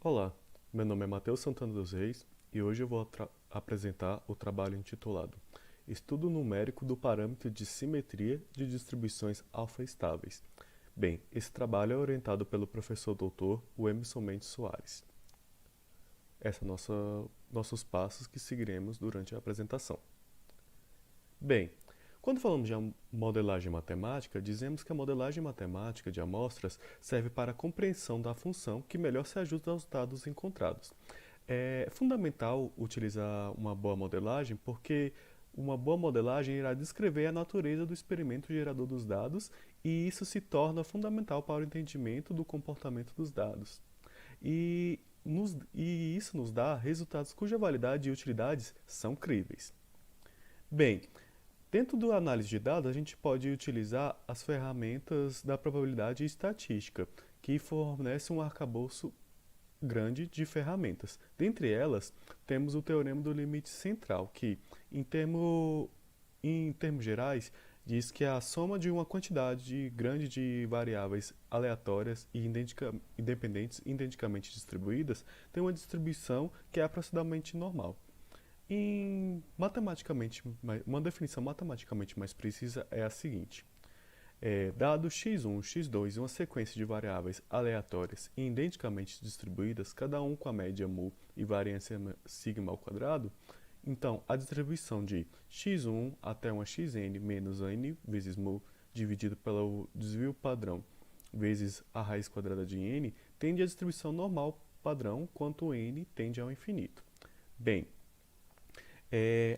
Olá, meu nome é Matheus Santana dos Reis e hoje eu vou apresentar o trabalho intitulado Estudo numérico do parâmetro de simetria de distribuições alfa-estáveis. Bem, esse trabalho é orientado pelo professor doutor Emerson Mendes Soares. Esses são nossos passos que seguiremos durante a apresentação. Bem, quando falamos de modelagem matemática, dizemos que a modelagem matemática de amostras serve para a compreensão da função que melhor se ajusta aos dados encontrados. É fundamental utilizar uma boa modelagem porque uma boa modelagem irá descrever a natureza do experimento gerador dos dados e isso se torna fundamental para o entendimento do comportamento dos dados. E isso nos dá resultados cuja validade e utilidades são críveis. Bem, dentro da análise de dados, a gente pode utilizar as ferramentas da probabilidade e estatística, que fornecem um arcabouço grande de ferramentas. Dentre elas, temos o teorema do limite central, que, em termos gerais, diz que a soma de uma quantidade grande de variáveis aleatórias e independentes identicamente distribuídas tem uma distribuição que é aproximadamente normal. Uma definição matematicamente mais precisa é a seguinte: dado x1, x2 e uma sequência de variáveis aleatórias e identicamente distribuídas, cada um com a média mu e variância sigma ao quadrado, então a distribuição de x1 até uma xn menos n vezes mu dividido pelo desvio padrão vezes a raiz quadrada de n tende à distribuição normal padrão quanto n tende ao infinito. Bem,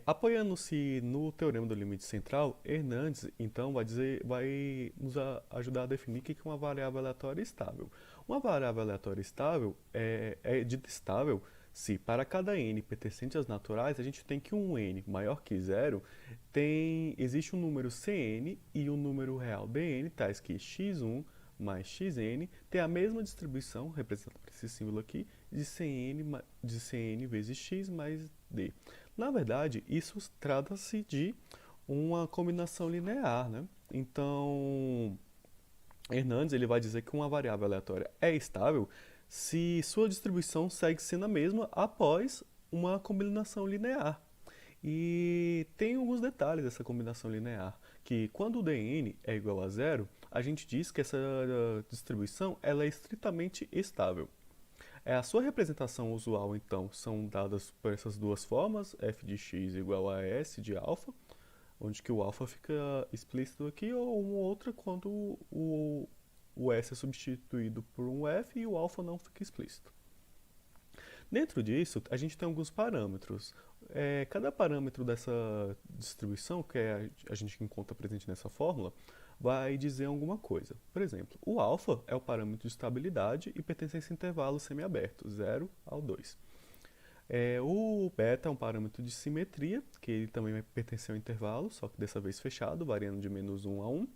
apoiando-se no teorema do limite central, Hernandes então vai nos ajudar a definir o que é uma variável aleatória estável. Uma variável aleatória estável é dita estável se para cada n pertencente às naturais a gente tem que um n maior que zero existe um número Cn e um número real Dn, tais que x1 mais xn tem a mesma distribuição, representada por esse símbolo aqui, de Cn vezes x mais d. Na verdade, isso trata-se de uma combinação linear, né? Então, Hernandes ele vai dizer que uma variável aleatória é estável se sua distribuição segue sendo a mesma após uma combinação linear. E tem alguns detalhes dessa combinação linear, que quando o dn é igual a zero, a gente diz que essa distribuição ela é estritamente estável. A sua representação usual, então, são dadas por essas duas formas, f de x igual a s de alfa, onde que o alfa fica explícito aqui, ou uma outra quando o s é substituído por um f e o alfa não fica explícito. Dentro disso, a gente tem alguns parâmetros. Cada parâmetro dessa distribuição, que a gente encontra presente nessa fórmula, vai dizer alguma coisa. Por exemplo, o alfa é o parâmetro de estabilidade e pertence a esse intervalo semiaberto, 0 ao 2. O beta é um parâmetro de simetria, que ele também vai pertencer ao intervalo, só que dessa vez fechado, variando de menos 1 a 1.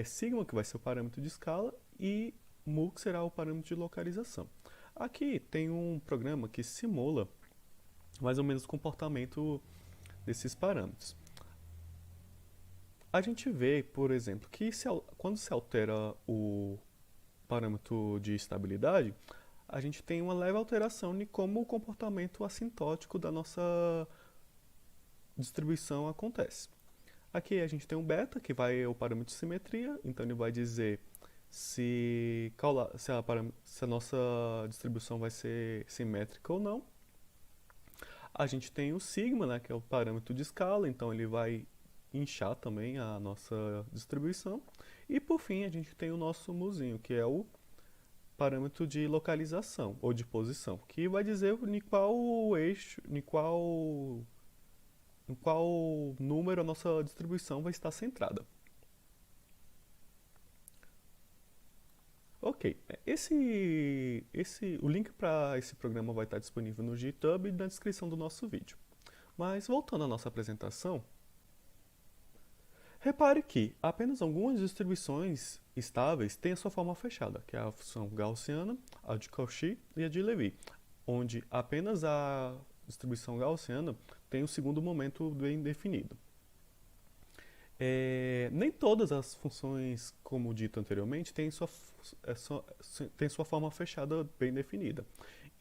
Sigma, que vai ser o parâmetro de escala, e mu, que será o parâmetro de localização. Aqui tem um programa que simula mais ou menos o comportamento desses parâmetros. A gente vê, por exemplo, que quando se altera o parâmetro de estabilidade, a gente tem uma leve alteração em como o comportamento assintótico da nossa distribuição acontece. Aqui a gente tem um beta, que vai o parâmetro de simetria, então ele vai dizer se a nossa distribuição vai ser simétrica ou não. A gente tem o sigma, né, que é o parâmetro de escala, então ele vai inchar também a nossa distribuição. E por fim, a gente tem o nosso muzinho, que é o parâmetro de localização ou de posição, que vai dizer em qual eixo, em qual número a nossa distribuição vai estar centrada. Ok, o link para esse programa vai estar disponível no GitHub e na descrição do nosso vídeo. Mas voltando à nossa apresentação, repare que apenas algumas distribuições estáveis têm a sua forma fechada, que é a função gaussiana, a de Cauchy e a de Levy, onde apenas a distribuição gaussiana tem o segundo momento bem definido. Nem todas as funções, como dito anteriormente, têm sua forma fechada bem definida.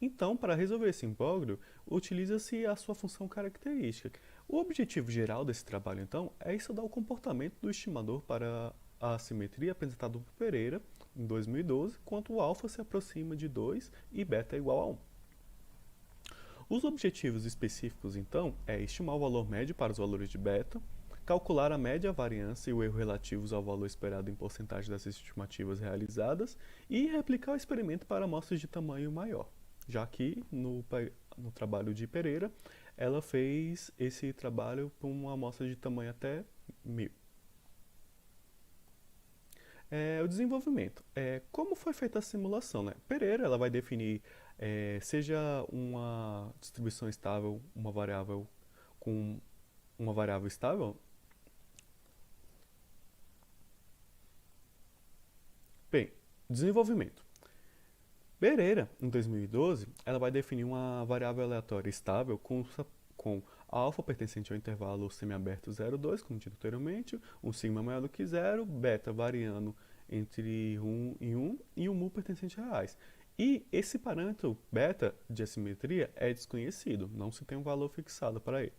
Então, para resolver esse imbróglio, utiliza-se a sua função característica. O objetivo geral desse trabalho, então, é estudar o comportamento do estimador para a simetria apresentada por Pereira em 2012, quando o alfa se aproxima de 2 e beta é igual a 1. Os objetivos específicos, então, é estimar o valor médio para os valores de beta, calcular a média, a variância e o erro relativos ao valor esperado em porcentagem das estimativas realizadas e replicar o experimento para amostras de tamanho maior, já que no trabalho de Pereira, ela fez esse trabalho para uma amostra de tamanho até 1000. O desenvolvimento. Como foi feita a simulação, né? Pereira ela vai definir seja uma distribuição estável, uma variável com uma variável estável. Bem, desenvolvimento. Pereira, em 2012, ela vai definir uma variável aleatória estável com alfa pertencente ao intervalo semiaberto 0,2, como dito anteriormente, um sigma maior do que zero, beta variando entre 1 e 1 e um mu pertencente a reais. E esse parâmetro beta de assimetria é desconhecido, não se tem um valor fixado para ele.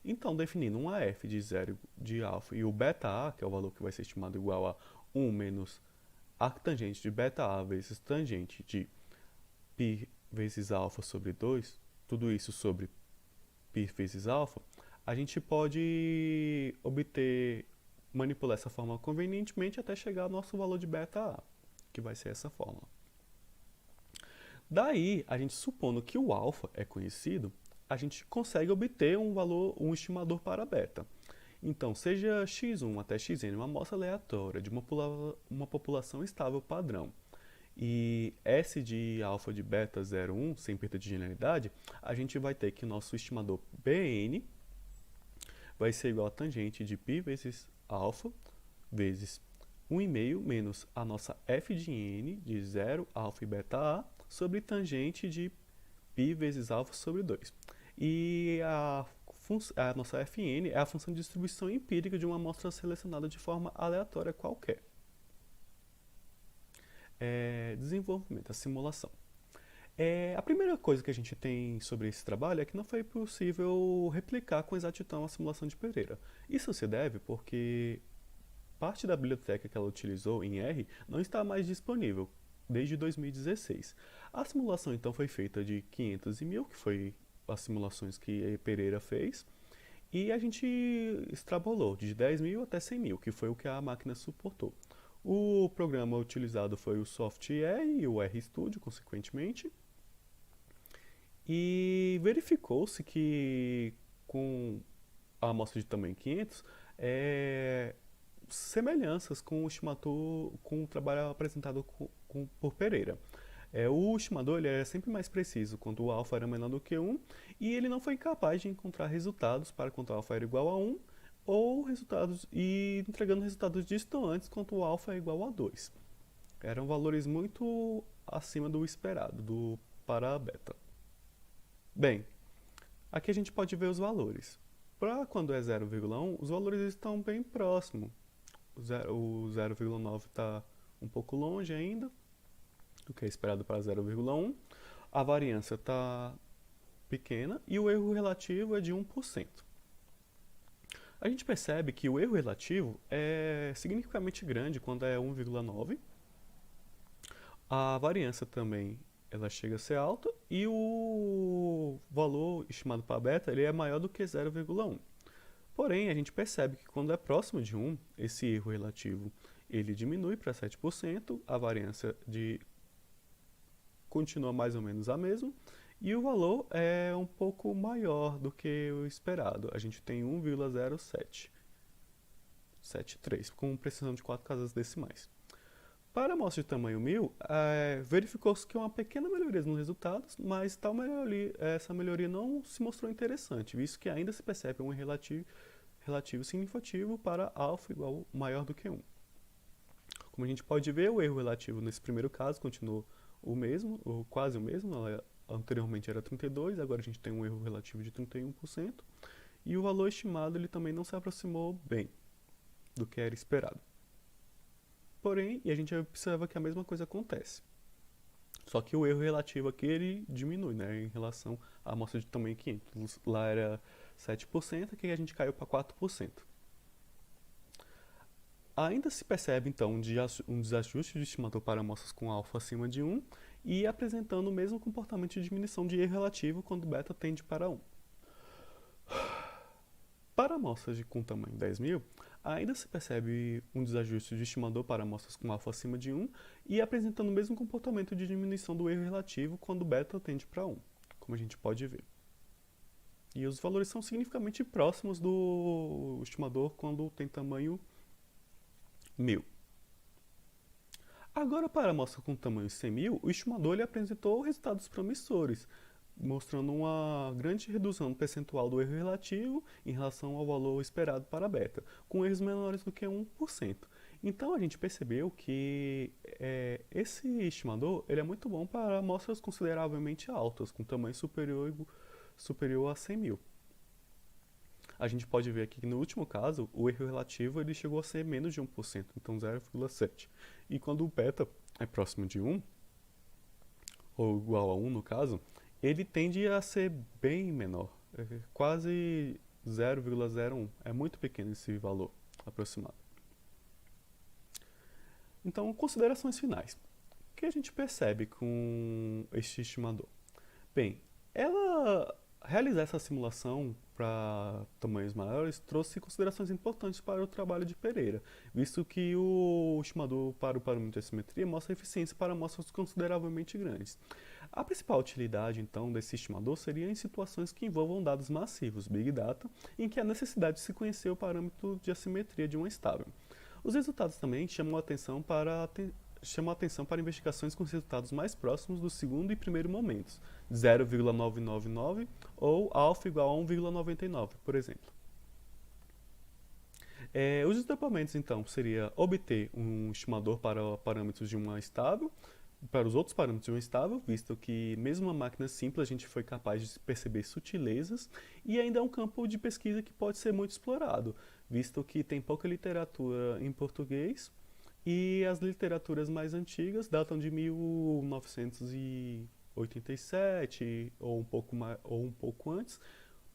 Então, definindo um AF de 0 de alfa e o beta A, que é o valor que vai ser estimado igual a 1 menos a tangente de beta A vezes tangente de π vezes alfa sobre 2, tudo isso sobre π vezes alfa, a gente pode manipular essa fórmula convenientemente até chegar ao nosso valor de beta A, que vai ser essa fórmula. Daí, a gente supondo que o alfa é conhecido, a gente consegue obter um estimador para beta. Então, seja x1 até xn uma amostra aleatória de uma população estável padrão e S de alfa de beta 0,1, sem perda de genialidade, a gente vai ter que o nosso estimador Bn vai ser igual a tangente de π vezes alfa vezes 1,5 menos a nossa f de n de 0, alfa e beta A sobre tangente de π vezes alfa sobre 2. E a nossa Fn é a função de distribuição empírica de uma amostra selecionada de forma aleatória qualquer. Desenvolvimento, a simulação. A primeira coisa que a gente tem sobre esse trabalho é que não foi possível replicar com exatidão a simulação de Pereira. Isso se deve porque parte da biblioteca que ela utilizou em R não está mais disponível desde 2016. A simulação então foi feita de 500 e 1000, que foi as simulações que Pereira fez, e a gente extrapolou de 10.000 até 100.000, que foi o que a máquina suportou. O programa utilizado foi o Software e o RStudio, consequentemente, e verificou-se que com a amostra de tamanho 500, semelhanças com com o trabalho apresentado por Pereira. O estimador ele era sempre mais preciso quando o alfa era menor do que 1 e ele não foi capaz de encontrar resultados para quando o alfa era igual a 1 ou entregando resultados distantes quando o alfa é igual a 2. Eram valores muito acima do esperado para a beta. Bem, aqui a gente pode ver os valores. Para quando é 0,1, os valores estão bem próximos. O 0,9 está um pouco longe ainda do que é esperado para 0,1. A variância está pequena e o erro relativo é de 1%. A gente percebe que o erro relativo é significativamente grande quando é 1,9. A variância também ela chega a ser alta e o valor estimado para beta ele é maior do que 0,1. Porém, a gente percebe que quando é próximo de 1, esse erro relativo ele diminui para 7%, a variância continua mais ou menos a mesma, e o valor é um pouco maior do que o esperado. A gente tem 1,0773, com precisão de 4 casas decimais. Para a amostra de tamanho 1000, verificou-se que uma pequena melhoria nos resultados, mas essa melhoria não se mostrou interessante, visto que ainda se percebe um relativo significativo para alfa maior do que 1. Como a gente pode ver, o erro relativo nesse primeiro caso continuou o mesmo, ou quase o mesmo, anteriormente era 32, agora a gente tem um erro relativo de 31%, e o valor estimado ele também não se aproximou bem. do que era esperado. Porém, e a gente observa que a mesma coisa acontece. Só que o erro relativo aqui ele diminui, né, em relação à amostra de tamanho 500. Lá era 7%, aqui a gente caiu para 4%. Ainda se percebe, então, um desajuste de estimador para amostras com alfa acima de 1 e apresentando o mesmo comportamento de diminuição de erro relativo quando beta tende para 1. Para amostras com tamanho 10.000, ainda se percebe um desajuste de estimador para amostras com alfa acima de 1 e apresentando o mesmo comportamento de diminuição do erro relativo quando beta tende para 1, como a gente pode ver. E os valores são significativamente próximos do estimador quando tem tamanho 1.000. Agora, para a amostra com tamanho 100.000, o estimador ele apresentou resultados promissores, mostrando uma grande redução percentual do erro relativo em relação ao valor esperado para a beta, com erros menores do que 1%. Então a gente percebeu que esse estimador ele é muito bom para amostras consideravelmente altas, com tamanho superior a 100.000. A gente pode ver aqui que no último caso, o erro relativo ele chegou a ser menos de 1%, então 0,7. E quando o beta é próximo de 1, ou igual a 1 no caso, ele tende a ser bem menor, quase 0,01. É muito pequeno esse valor aproximado. Então, considerações finais. O que a gente percebe com este estimador? Bem, realizar essa simulação para tamanhos maiores trouxe considerações importantes para o trabalho de Pereira, visto que o estimador para o parâmetro de assimetria mostra eficiência para amostras consideravelmente grandes. A principal utilidade, então, desse estimador seria em situações que envolvam dados massivos, Big Data, em que há necessidade de se conhecer o parâmetro de assimetria de uma estável. Os resultados também chamam a atenção para investigações com resultados mais próximos do segundo e primeiro momentos, 0,999 ou alfa igual a 1,99, por exemplo. Os desdobramentos, então, seria obter um estimador para parâmetros de uma estável, para os outros parâmetros de uma estável, visto que mesmo uma máquina simples a gente foi capaz de perceber sutilezas, e ainda é um campo de pesquisa que pode ser muito explorado, visto que tem pouca literatura em português, e as literaturas mais antigas datam de 1987 ou um pouco antes,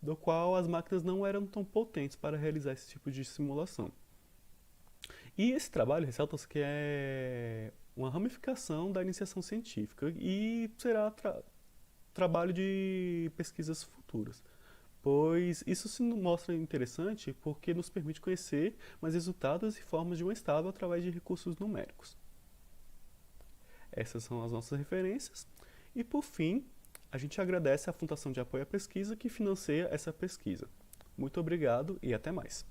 do qual as máquinas não eram tão potentes para realizar esse tipo de simulação. E esse trabalho ressalta-se que é uma ramificação da iniciação científica e será trabalho de pesquisas futuras, pois isso se mostra interessante porque nos permite conhecer mais resultados e formas de uma estável através de recursos numéricos. Essas são as nossas referências e, por fim, a gente agradece à Fundação de Apoio à Pesquisa que financia essa pesquisa. Muito obrigado e até mais.